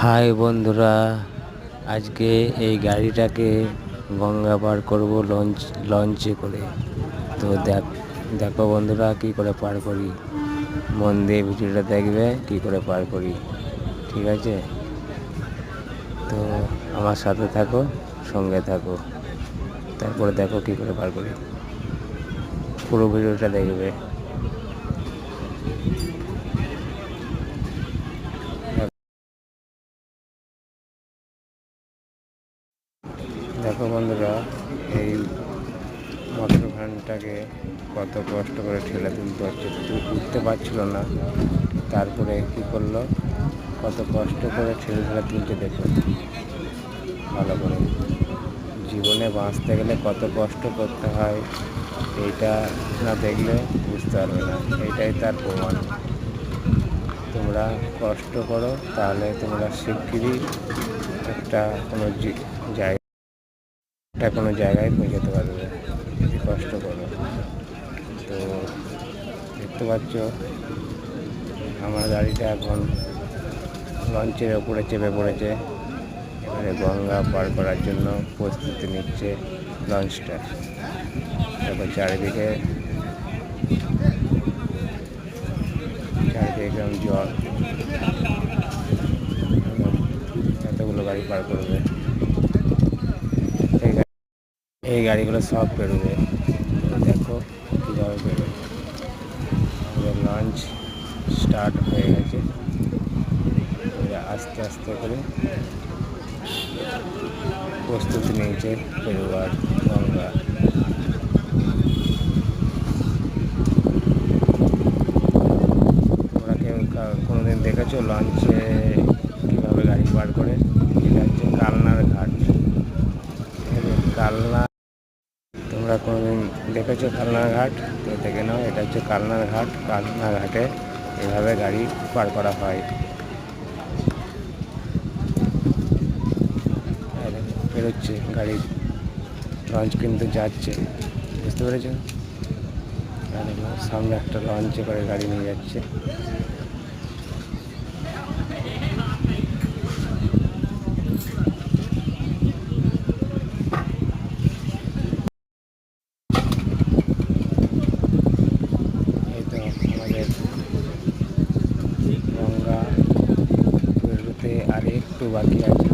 High বন্ধুরা, আজকে এই গাড়িটাকে গঙ্গা পার করব লঞ্চে করে। তো দেখো বন্ধুরা কি করে পার করি। মন দিয়ে ভিডিওটা দেখবে কি করে পার করি, ঠিক আছে? তো আমার সাথে থাকো, সঙ্গে থাকো, তারপরে দেখো কি করে পার করি। পুরো ভিডিওটা দেখবে। দেখো বন্ধুরা, এই মোটর ভ্যানটাকে কত কষ্ট করে ঠেলে তুলতে হচ্ছে, উঠতে পারছিল না। তারপরে কি করলো, কত কষ্ট করে ঠেলে ঠেলে তুলতে। দেখো ভালো করে, জীবনে বাঁচতে গেলে কত কষ্ট করতে হয়, এইটা না দেখলে বুঝতে পারবে না। এইটাই তার প্রমাণ। তোমরা কষ্ট করো, তাহলে তোমরা শিগগিরই একটা কোনো জায়গায় পৌঁছাতে পারবে, যদি কষ্ট করো। তো দেখতে পাচ্ছ আমার গাড়িটা এখন লঞ্চের ওপরে চেপে পড়েছে। এবারে গঙ্গা পার করার জন্য প্রস্তুতি নিচ্ছে লঞ্চটা। তারপর চারিদিকে জল, এতগুলো গাড়ি পার করবে। এই গাড়িগুলো সব বেরোবে। দেখো কীভাবে বেরোবে। আমাদের লঞ্চ স্টার্ট হয়ে গেছে। আস্তে আস্তে করে প্রস্তুতি নিয়েছে বেরোবার গঙ্গা। তোমরা কেউ কোনোদিন দেখেছো লঞ্চে কীভাবে গাড়ি পার করে? এটা হচ্ছে কালনার ঘাট। কালনা, তোমরা কোনোদিন দেখেছো কালনার ঘাট? তো দেখে নাও, এটা হচ্ছে কালনার ঘাট। কালনা ঘাটে এভাবে গাড়ি পার করা হয়। বেরোচ্ছে গাড়ি, লঞ্চ কিন্তু যাচ্ছে, বুঝতে পেরেছো? সামনে একটা লঞ্চে করে গাড়ি নিয়ে যাচ্ছে। এই তো আমাদের গঙ্গা বেরোতে আর একটু বাকি আছে।